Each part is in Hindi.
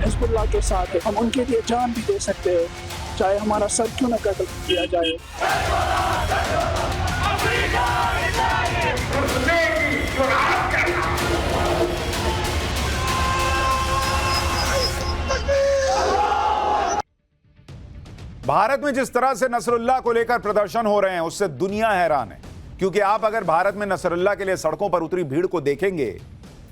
हिजबुल्लाह के साथ है, हम उनके लिए जान भी दे सकते हैं, चाहे हमारा सर क्यों न कत्ल किया जाए। भारत में जिस तरह से नसरुल्लाह को लेकर प्रदर्शन हो रहे हैं उससे दुनिया हैरान है, क्योंकि आप अगर भारत में नसरुल्लाह के लिए सड़कों पर उतरी भीड़ को देखेंगे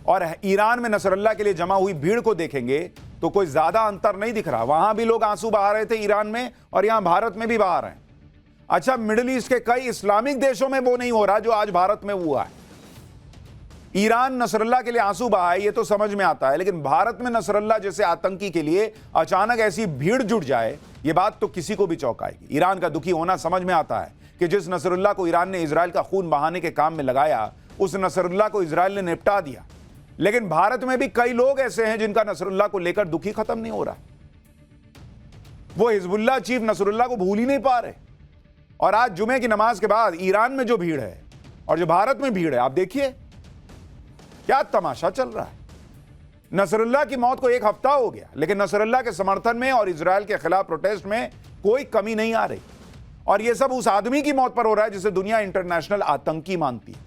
और ईरान में नसरुल्लाह के लिए जमा हुई भीड़ को देखेंगे तो कोई ज्यादा अंतर नहीं दिख रहा। वहां भी लोग आंसू बहा रहे थे ईरान में और यहां भारत में भी बहा रहे हैं। अच्छा, मिडिल ईस्ट के कई इस्लामिक देशों में वो नहीं हो रहा जो आज भारत में हुआ है। ईरान नसरुल्लाह के लिए आंसू बहाए ये तो समझ में आता है, लेकिन भारत में नसरुल्लाह जैसे आतंकी के लिए अचानक ऐसी भीड़ जुट जाए ये बात तो किसी को भी चौंकाएगी। ईरान का दुखी होना समझ में आता है कि जिस नसरुल्लाह को ईरान ने इजराइल का खून बहाने के काम में लगाया उस नसरुल्लाह को इजराइल ने निपटा दिया, लेकिन भारत में भी कई लोग ऐसे हैं जिनका नसरुल्लाह को लेकर दुखी खत्म नहीं हो रहा। वो हिजबुल्लाह चीफ नसरुल्लाह को भूल ही नहीं पा रहे। और आज जुमे की नमाज के बाद ईरान में जो भीड़ है और जो भारत में भीड़ है, आप देखिए क्या तमाशा चल रहा है। नसरुल्लाह की मौत को एक हफ्ता हो गया, लेकिन नसरुल्लाह के समर्थन में और इजराइल के खिलाफ प्रोटेस्ट में कोई कमी नहीं आ रही। और यह सब उस आदमी की मौत पर हो रहा है जिसे दुनिया इंटरनेशनल आतंकी मानती है,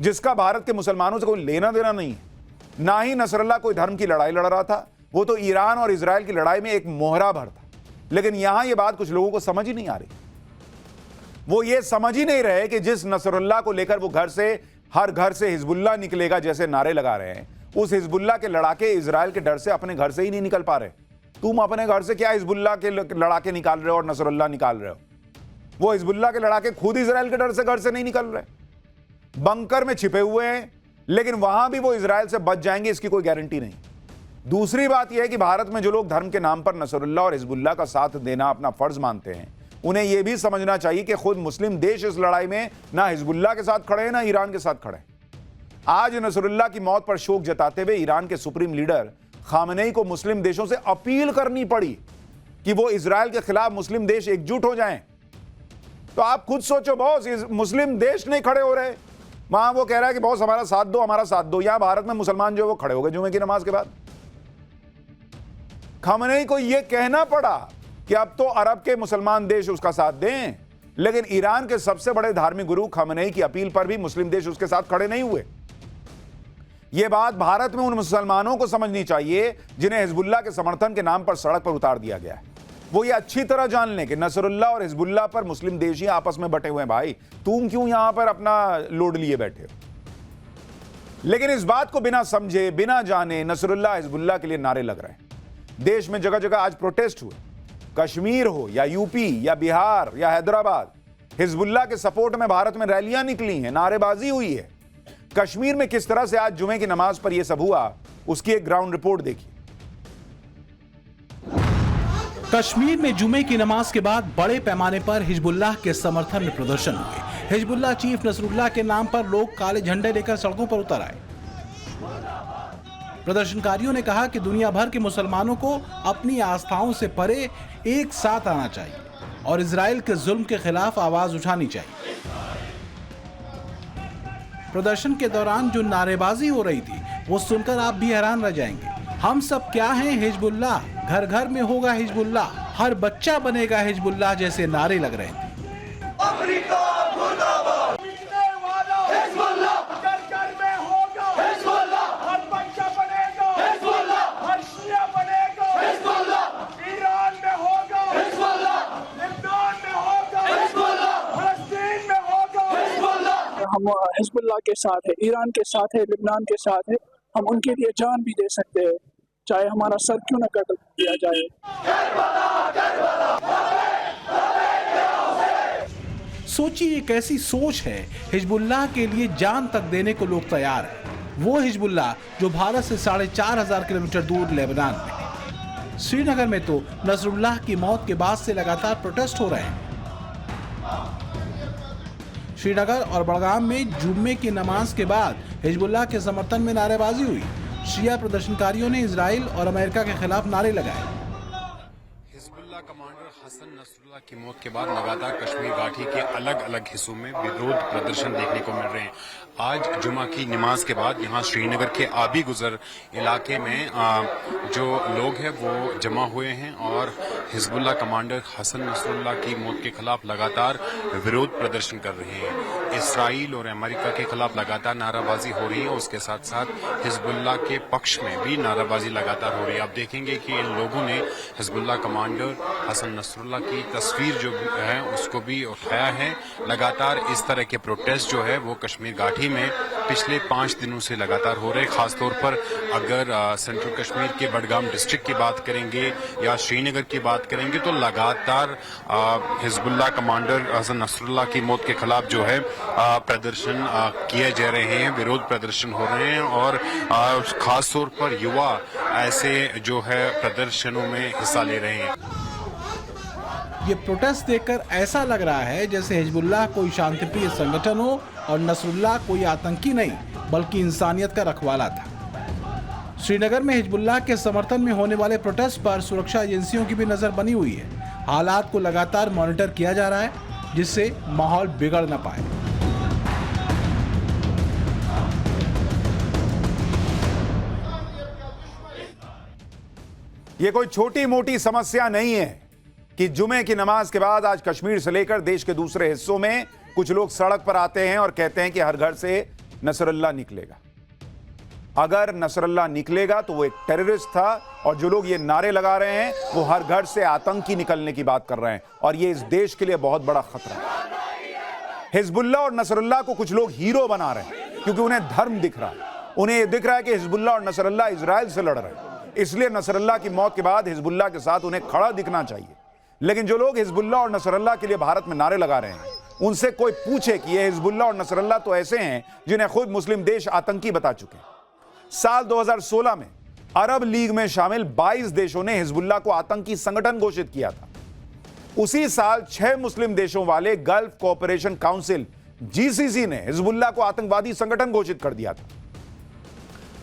जिसका भारत के मुसलमानों से कोई लेना देना नहीं है। ना ही नसरुल्लाह कोई धर्म की लड़ाई लड़ रहा था, वो तो ईरान और इजराइल की लड़ाई में एक मोहरा भर था। लेकिन यहां यह बात कुछ लोगों को समझ ही नहीं आ रही। वो ये समझ ही नहीं रहे कि जिस नसरुल्लाह को लेकर वो हर घर से हिजबुल्लाह निकलेगा जैसे नारे लगा रहे हैं, उस हिजबुल्लाह के लड़ाके इजराइल के डर से अपने घर से ही नहीं निकल पा रहे। तुम अपने घर से क्या हिजबुल्लाह के लड़ाके निकाल रहे हो और नसरुल्लाह निकाल रहे हो? वो हिजबुल्लाह के लड़ाके खुद इजराइल के डर से घर से नहीं निकल रहे, बंकर में छिपे हुए हैं, लेकिन वहां भी वो इजराइल से बच जाएंगे इसकी कोई गारंटी नहीं। दूसरी बात यह है कि भारत में जो लोग धर्म के नाम पर नसरुल्लाह और हिजबुल्लाह का साथ देना अपना फर्ज मानते हैं, उन्हें यह भी समझना चाहिए कि खुद मुस्लिम देश इस लड़ाई में ना हिजबुल्लाह के साथ खड़े हैं ना ईरान के साथ खड़े हैं। आज नसरुल्लाह की मौत पर शोक जताते हुए ईरान के सुप्रीम लीडर खामनेई को मुस्लिम देशों से अपील करनी पड़ी कि वो इजराइल के खिलाफ मुस्लिम देश एकजुट हो जाएं। तो आप खुद सोचो बॉस, मुस्लिम देश नहीं खड़े हो रहे, वहां वो कह रहा है कि बॉस हमारा साथ दो, हमारा साथ दो। यहां भारत में मुसलमान जो वो खड़े हो गए जुमे की नमाज के बाद। खामनेई को यह कहना पड़ा कि अब तो अरब के मुसलमान देश उसका साथ दें, लेकिन ईरान के सबसे बड़े धार्मिक गुरु खामनेई की अपील पर भी मुस्लिम देश उसके साथ खड़े नहीं हुए। यह बात भारत में उन मुसलमानों को समझनी चाहिए जिन्हें हिजबुल्लाह के समर्थन के नाम पर सड़क पर उतार दिया गया है। वो ये अच्छी तरह जान लें कि नसरुल्लाह और हिजबुल्लाह पर मुस्लिम देश ही आपस में बटे हुए हैं। भाई तुम क्यों यहां पर अपना लोड लिए बैठे हो? लेकिन इस बात को बिना समझे बिना जाने नसरुल्लाह हिजबुल्लाह के लिए नारे लग रहे हैं। देश में जगह जगह आज प्रोटेस्ट हुए, कश्मीर हो या यूपी या बिहार या हैदराबाद, हिजबुल्लाह के सपोर्ट में भारत में रैलियां निकली हैं, नारेबाजी हुई है। कश्मीर में किस तरह से आज जुमे की नमाज पर यह सब हुआ, उसकी एक ग्राउंड रिपोर्ट देखिए। कश्मीर में जुमे की नमाज के बाद बड़े पैमाने पर हिजबुल्लाह के समर्थन में प्रदर्शन हुए। हिजबुल्लाह चीफ नसरुल्लाह के नाम पर लोग काले झंडे लेकर सड़कों पर उतर आए। प्रदर्शनकारियों ने कहा कि दुनिया भर के मुसलमानों को अपनी आस्थाओं से परे एक साथ आना चाहिए और इजराइल के जुल्म के खिलाफ आवाज उठानी चाहिए। प्रदर्शन के दौरान जो नारेबाजी हो रही थी वो सुनकर आप भी हैरान रह जाएंगे। हम सब क्या हैं हिजबुल्लाह, घर घर में होगा हिजबुल्लाह, हर बच्चा बनेगा हिजबुल्लाह जैसे नारे लग रहे थे। हम हिजबुल्लाह के साथ है, ईरान के साथ है, लिबनान के साथ है, हम उनके लिए जान भी दे सकते हैं, चाहे हमारा सर क्यों न कत्ल किया जाए। सोचिए ये कैसी सोच है, हिजबुल्लाह के लिए जान तक देने को लोग तैयार हैं। वो हिजबुल्लाह जो भारत से 4,500 किलोमीटर दूर लेबनान में है। श्रीनगर में तो नसरुल्लाह की मौत के बाद से लगातार प्रोटेस्ट हो रहे हैं। श्रीनगर और बड़गाम में जुम्मे की नमाज के बाद हिजबुल्लाह के समर्थन में नारेबाजी हुई। शिया प्रदर्शनकारियों ने इजराइल और अमेरिका के खिलाफ नारे लगाए। हिजबुल्लाह कमांडर हसन नसरुल्लाह की मौत के बाद लगातार कश्मीर घाटी के अलग अलग हिस्सों में विरोध प्रदर्शन देखने को मिल रहे हैं। आज जुमा की नमाज के बाद यहां श्रीनगर के आबी गुजर इलाके में जो लोग हैं वो जमा हुए हैं और हिजबुल्लाह कमांडर हसन नसरुल्लाह की मौत के खिलाफ लगातार विरोध प्रदर्शन कर रहे हैं। इसराइल और अमेरिका के खिलाफ लगातार नाराबाजी हो रही है, उसके साथ साथ हिजबुल्लाह के पक्ष में भी नाराबाजी लगातार हो रही है। आप देखेंगे कि इन लोगों ने हिजबुल्लाह कमांडर हसन नसरुल्लाह की तस्वीर जो है उसको भी उठाया है। लगातार इस तरह के प्रोटेस्ट जो है वो कश्मीर घाटी में पिछले 5 दिनों से लगातार हो रहे हैं। खासतौर पर अगर सेंट्रल कश्मीर के बडगाम डिस्ट्रिक्ट की बात करेंगे या श्रीनगर की बात करेंगे तो लगातार हिजबुल्लाह कमांडर हसन नसरुल्लाह की मौत के खिलाफ जो है प्रदर्शन किए जा रहे हैं, विरोध प्रदर्शन हो रहे हैं और खासतौर पर युवा ऐसे जो है प्रदर्शनों में हिस्सा ले रहे हैं। ये प्रोटेस्ट देखकर ऐसा लग रहा है जैसे हिजबुल्लाह कोई शांतिप्रिय संगठन हो और नसरुल्लाह कोई आतंकी नहीं बल्कि इंसानियत का रखवाला था। श्रीनगर में हिजबुल्लाह के समर्थन में होने वाले प्रोटेस्ट पर सुरक्षा एजेंसियों की भी नजर बनी हुई है। हालात को लगातार मॉनिटर किया जा रहा है जिससे माहौल बिगड़ न पाए। यह कोई छोटी मोटी समस्या नहीं है कि जुमे की नमाज के बाद आज कश्मीर से लेकर देश के दूसरे हिस्सों में कुछ लोग सड़क पर आते हैं और कहते हैं कि हर घर से नसरुल्लाह निकलेगा। अगर नसरुल्लाह निकलेगा तो वो एक टेररिस्ट था और जो लोग ये नारे लगा रहे हैं वो हर घर से आतंकी निकलने की बात कर रहे हैं और ये इस देश के लिए बहुत बड़ा खतरा है। हिजबुल्लाह और नसरुल्लाह को कुछ लोग हीरो बना रहे हैं क्योंकि उन्हें धर्म दिख रहा है। उन्हें यह दिख रहा है कि हिजबुल्लाह और नसरुल्लाह इजराइल से लड़ रहे हैं, इसलिए नसरुल्लाह की मौत के बाद हिजबुल्लाह के साथ उन्हें खड़ा दिखना चाहिए। लेकिन जो लोग हिजबुल्लाह और नसरुल्लाह के लिए भारत में नारे लगा रहे हैं उनसे कोई पूछे कि ये हिजबुल्लाह और नसरुल्लाह तो ऐसे हैं जिन्हें खुद मुस्लिम देश आतंकी बता चुके हैं। साल 2016 में अरब लीग में शामिल 22 देशों ने हिजबुल्लाह को आतंकी संगठन घोषित किया था। उसी साल 6 मुस्लिम देशों वाले गल्फ कोऑपरेशन काउंसिल जीसीसी ने हिजबुल्लाह को आतंकवादी संगठन घोषित कर दिया था।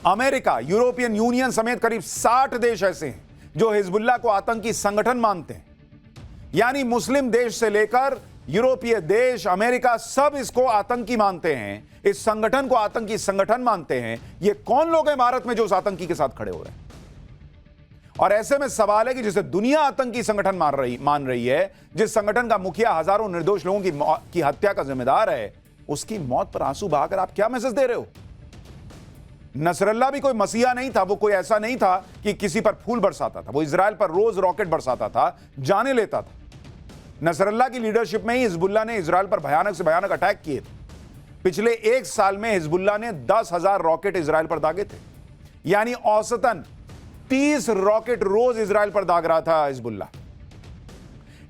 अमेरिका, यूरोपियन यूनियन समेत करीब 60 देश ऐसे हैं जो हिजबुल्लाह को आतंकी संगठन मानते हैं। यानी मुस्लिम देश से लेकर यूरोपीय देश, अमेरिका, सब इसको आतंकी मानते हैं, इस संगठन को आतंकी संगठन मानते हैं। ये कौन लोग हैं भारत में जो उस आतंकी के साथ खड़े हो रहे हैं? और ऐसे में सवाल है कि जिसे दुनिया आतंकी संगठन मान रही है, जिस संगठन का मुखिया हजारों निर्दोष लोगों की हत्या का जिम्मेदार है, उसकी मौत पर आंसू बहाकर आप क्या मैसेज दे रहे हो? नसरुल्लाह भी कोई मसीहा नहीं था, वो कोई ऐसा नहीं था कि किसी पर फूल बरसाता था। वो इजराइल पर रोज रॉकेट बरसाता था, जाने लेता था। नसरुल्लाह की लीडरशिप में ही हिजबुल्लाह ने इजराइल पर भयानक से भयानक अटैक किए थे। पिछले 1 साल में हिजबुल्लाह ने 10,000 रॉकेट इजराइल पर दागे थे, यानी औसतन 30 रॉकेट रोज इजराइल पर दाग रहा था हिजबुल्लाह।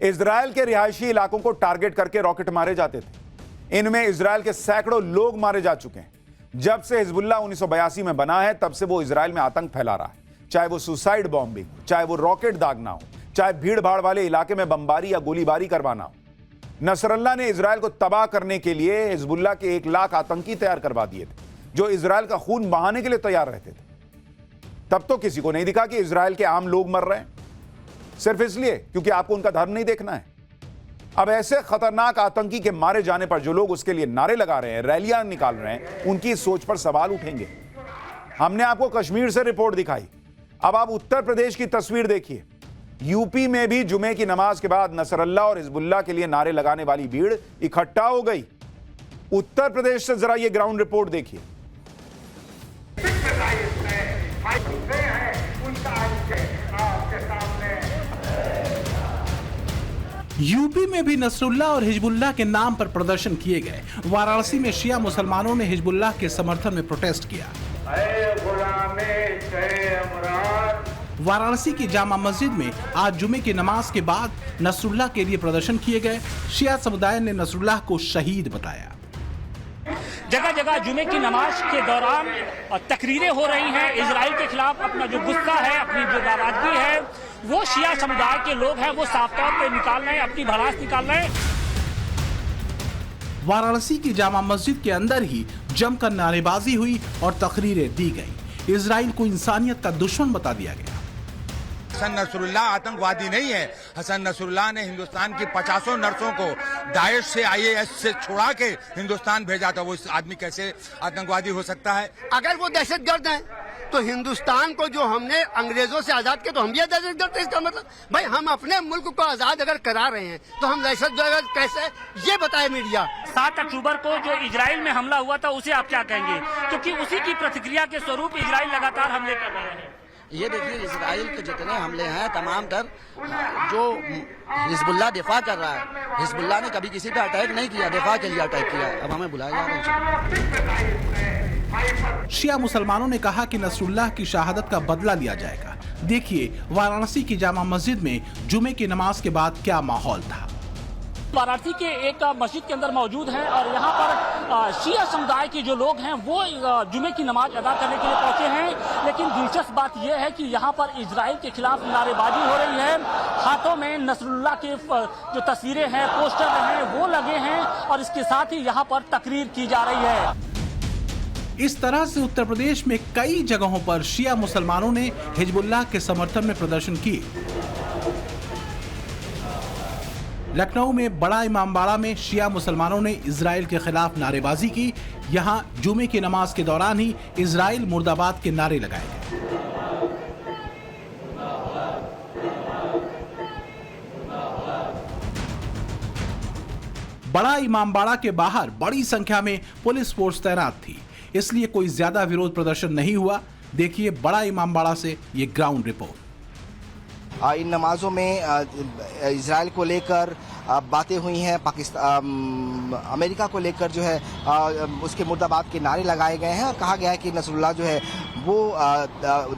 इजराइल के रिहायशी इलाकों को टारगेट करके रॉकेट मारे जाते थे। इनमें इजराइल के सैकड़ों लोग मारे जा चुके हैं। जब से हिजबुल्लाह 1982 में बना है तब से वो इजराइल में आतंक फैला रहा है, चाहे वो सुसाइड बॉम्बिंग, चाहे वो रॉकेट दागना हो, चाहे भीड़ भाड़ वाले इलाके में बमबारी या गोलीबारी करवाना हो। नसरुल्लाह ने इजराइल को तबाह करने के लिए हिजबुल्लाह के 1 लाख आतंकी तैयार करवा दिए थे जो इजराइल का खून बहाने के लिए तैयार रहते थे। तब तो किसी को नहीं दिखा कि इजराइल के आम लोग मर रहे हैं, सिर्फ इसलिए क्योंकि आपको उनका धर्म नहीं देखना है। अब ऐसे खतरनाक आतंकी के मारे जाने पर जो लोग उसके लिए नारे लगा रहे हैं, रैलियां निकाल रहे हैं, उनकी सोच पर सवाल उठेंगे। हमने आपको कश्मीर से रिपोर्ट दिखाई, अब आप उत्तर प्रदेश की तस्वीर देखिए। यूपी में भी जुमे की नमाज के बाद नसरुल्लाह और हिजबुल्लाह के लिए नारे लगाने वाली भीड़ इकट्ठा हो गई। उत्तर प्रदेश से जरा ये ग्राउंड रिपोर्ट देखिए। यूपी में भी नसरुल्लाह और हिजबुल्लाह के नाम पर प्रदर्शन किए गए। वाराणसी में शिया मुसलमानों ने हिजबुल्लाह के समर्थन में प्रोटेस्ट किया। वाराणसी की जामा मस्जिद में आज जुमे की नमाज के बाद नसरुल्लाह के लिए प्रदर्शन किए गए। शिया समुदाय ने नसरुल्लाह को शहीद बताया। जगह जगह जुमे की नमाज के दौरान तकरीरें हो रही हैं। इजराइल के खिलाफ अपना जो गुस्सा है, अपनी जो नाराजगी है, वो शिया समुदाय के लोग हैं वो साफ तौर पे निकाल रहे हैं, अपनी भड़ास निकाल रहे हैं। वाराणसी की जामा मस्जिद के अंदर ही जमकर नारेबाजी हुई और तकरीरें दी गई। इजराइल को इंसानियत का दुश्मन बता दिया गया। हसन नसरुल्लाह आतंकवादी नहीं है। हसन नसरुल्लाह ने हिंदुस्तान की 50 नर्सों को दाइश से, IAS से छुड़ा के हिंदुस्तान भेजा था। वो इस आदमी कैसे आतंकवादी हो सकता है? अगर वो दहशतगर्द हैं तो हिंदुस्तान को जो हमने अंग्रेजों से आजाद किया तो हम भी दहशतगर्द हैं। इसका मतलब भाई हम अपने मुल्क को आजाद अगर करा रहे हैं तो हम दहशतगर्द कैसे, ये बताए मीडिया। 7 अक्टूबर को जो इजराइल में हमला हुआ था उसे आप क्या कहेंगे, क्योंकि उसी की प्रतिक्रिया के स्वरूप इजराइल लगातार हमले कर रहे हैं। ये देखिए, इजराइल के जितने हमले हैं तमाम तर जो हिजबुल्लाह दिफा कर रहा है, हिजबुल्लाह ने कभी किसी पे अटैक नहीं किया, दिफा के लिए अटैक किया। अब हमें बुलाया जा रहा है। शिया मुसलमानों ने कहा कि नसरुल्लाह की शहादत का बदला लिया जाएगा। देखिए वाराणसी की जामा मस्जिद में जुमे की नमाज के बाद क्या माहौल था। वाराणसी के एक मस्जिद के अंदर मौजूद हैं और यहाँ पर शिया समुदाय के जो लोग हैं वो जुमे की नमाज अदा करने के लिए पहुंचे हैं। लेकिन दिलचस्प बात यह है कि यहाँ पर इजराइल के खिलाफ नारेबाजी हो रही है, हाथों में नसरुल्लाह के जो तस्वीरें हैं, पोस्टर हैं वो लगे हैं और इसके साथ ही यहाँ पर तकरीर की जा रही है। इस तरह से उत्तर प्रदेश में कई जगहों पर शिया मुसलमानों ने हिजबुल्लाह के समर्थन में प्रदर्शन किए। लखनऊ में बड़ा इमामबाड़ा में शिया मुसलमानों ने इजराइल के खिलाफ नारेबाजी की। यहां जुमे की नमाज के दौरान ही इजराइल मुर्दाबाद के नारे लगाए गए। बड़ा इमामबाड़ा के बाहर बड़ी संख्या में पुलिस फोर्स तैनात थी, इसलिए कोई ज्यादा विरोध प्रदर्शन नहीं हुआ। देखिए बड़ा इमामबाड़ा से ये ग्राउंड रिपोर्ट। इन नमाजों में इजराइल को लेकर बातें हुई हैं, अमेरिका को लेकर जो है उसके मुर्दाबाद के नारे लगाए गए हैं और कहा गया है कि नसरुल्लाह जो है वो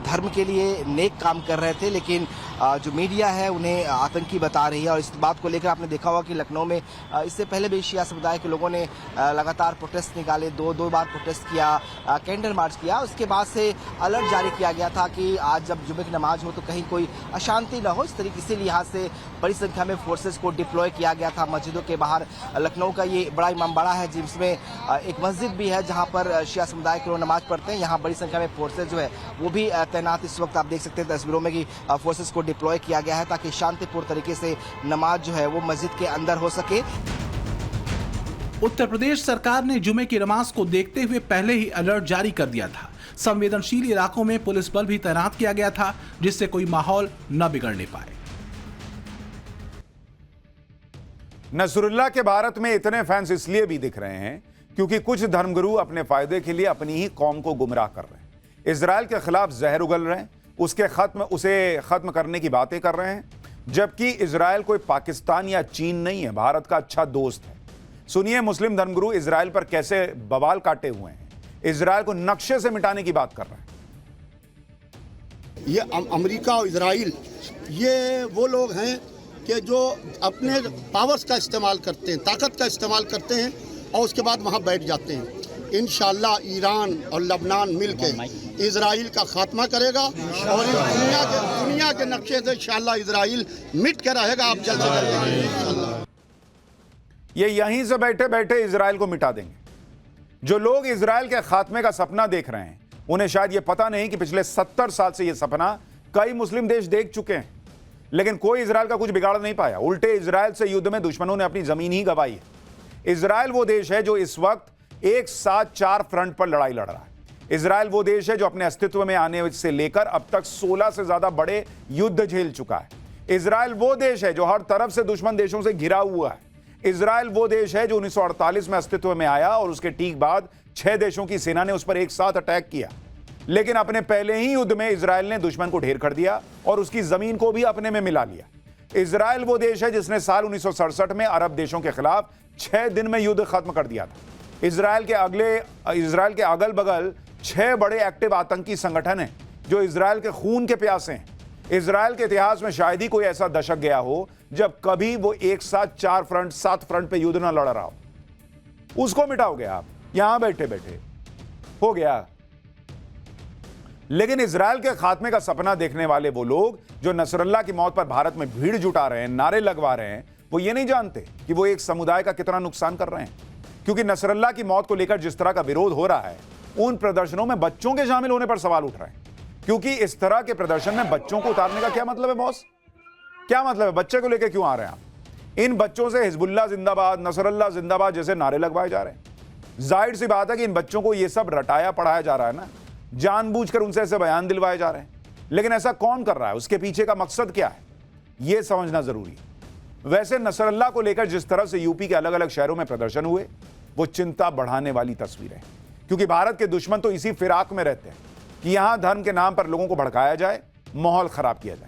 धर्म के लिए नेक काम कर रहे थे, लेकिन जो मीडिया है उन्हें आतंकी बता रही है। और इस बात को लेकर आपने देखा होगा कि लखनऊ में इससे पहले भी शिया समुदाय के लोगों ने लगातार प्रोटेस्ट निकाले, दो बार प्रोटेस्ट किया, कैंडल मार्च किया। उसके बाद से अलर्ट जारी किया गया था कि आज जब जुमे की नमाज हो तो कहीं कोई अशांति न हो। इस तरीके से लिहाज से बड़ी संख्या में फोर्सेस को डिप्लॉय किया गया था मस्जिदों के बाहर। लखनऊ का ये बड़ा इमामबाड़ा है जिसमें एक मस्जिद भी है जहां पर शिया समुदाय के लोग नमाज पढ़ते हैं। यहाँ बड़ी संख्या में फोर्सेस जो है वो भी तैनात इस वक्त आप देख सकते हैं तस्वीरों में कि फोर्सेस को डिप्लॉय किया गया है ताकि शांतिपूर्ण तरीके से नमाज जो है वो मस्जिद के अंदर हो सके। उत्तर प्रदेश सरकार ने जुमे की नमाज को देखते हुए पहले ही अलर्ट जारी कर दिया था। संवेदनशील इलाकों में पुलिस बल भी तैनात किया गया था जिससे कोई माहौल न बिगड़ने पाए। नसरुल्लाह के भारत में इतने फैंस इसलिए भी दिख रहे हैं क्योंकि कुछ धर्मगुरु अपने फायदे के लिए अपनी ही कौम को गुमराह कर रहे हैं। इजराइल के खिलाफ जहर उगल रहे हैं, उसे खत्म करने की बातें कर रहे हैं, जबकि इजराइल कोई पाकिस्तान या चीन नहीं है, भारत का अच्छा दोस्त है। सुनिए मुस्लिम धर्मगुरु इजराइल पर कैसे बवाल काटे हुए हैं, इजराइल को नक्शे से मिटाने की बात कर रहे हैं। ये अमेरिका और इजराइल ये वो लोग हैं कि जो अपने पावर्स का इस्तेमाल करते हैं, ताकत का इस्तेमाल करते हैं और उसके बाद वहाँ बैठ जाते हैं। इंशाअल्लाह ईरान और लबनान मिलकर इजराइल का खात्मा करेगा और दुनिया के नक्शे से इंशाअल्लाह इजराइल मिट के रहेगा। आप जल्द से जल्द इंशाअल्लाह ये यहीं से बैठे बैठे इजराइल को मिटा देंगे। जो लोग इजराइल के खात्मे का सपना देख रहे हैं उन्हें शायद ये पता नहीं कि पिछले 70 साल से ये सपना कई मुस्लिम देश देख चुके हैं, लेकिन कोई इजराइल का कुछ बिगाड़ नहीं पाया। उल्टे इजराइल से युद्ध में दुश्मनों ने अपनी जमीन ही गंवाई है। इजराइल वो देश है जो इस वक्त एक साथ 4 फ्रंट पर लड़ाई लड़ रहा है। इजराइल वो देश है जो अपने अस्तित्व में आने से लेकर अब तक 16 से ज्यादा बड़े युद्ध झेल चुका है। इजराइल वो देश है जो हर तरफ से दुश्मन देशों से घिरा हुआ है। इजराइल वो देश है जो 1948 में अस्तित्व में आया और उसके ठीक बाद 6 देशों की सेना ने उस पर एक साथ अटैक किया, लेकिन अपने पहले ही युद्ध में इजराइल ने दुश्मन को ढेर कर दिया और उसकी जमीन को भी अपने में मिला लिया। इजराइल वो देश है जिसने साल 1967 में अरब देशों के खिलाफ 6 दिन में युद्ध खत्म कर दिया था। इजराइल के अगल बगल 6 बड़े एक्टिव आतंकी संगठन हैं जो इजराइल के खून के प्यासे हैं। इजराइल के इतिहास में शायद ही कोई ऐसा दशक गया हो जब कभी वो एक साथ 7 फ्रंट पे युद्ध ना लड़ रहा हो। उसको मिटाओगे आप यहां बैठे बैठे, हो गया। लेकिन इजराइल के खात्मे का सपना देखने वाले वो लोग जो नसरुल्लाह की मौत पर भारत में भीड़ जुटा रहे हैं, नारे लगवा रहे हैं, वो ये नहीं जानते कि वो एक समुदाय का कितना नुकसान कर रहे हैं। क्योंकि नसरुल्लाह की मौत को लेकर जिस तरह का विरोध हो रहा है, उन प्रदर्शनों में बच्चों के शामिल होने पर सवाल उठ रहे हैं। क्योंकि इस तरह के प्रदर्शन में बच्चों को उतारने का क्या मतलब है बॉस? क्या मतलब है? बच्चे को लेकर क्यों आ रहे हैं आप? इन बच्चों से हिजबुल्लाह जिंदाबाद, नसरुल्लाह जिंदाबाद जैसे नारे लगवाए जा रहे हैं। जाहिर सी बात है कि इन बच्चों को यह सब रटाया पढ़ाया जा रहा है ना, जानबूझकर उनसे ऐसे बयान दिलवाए जा रहे हैं। लेकिन ऐसा कौन कर रहा है? उसके पीछे का मकसद क्या है, यह समझना जरूरी है। वैसे नसरुल्लाह को लेकर जिस तरह से यूपी के अलग अलग शहरों में प्रदर्शन हुए, वो चिंता बढ़ाने वाली तस्वीरें, क्योंकि भारत के दुश्मन तो इसी फिराक में रहते हैं कि यहां धर्म के नाम पर लोगों को भड़काया जाए, माहौल खराब किया जाए।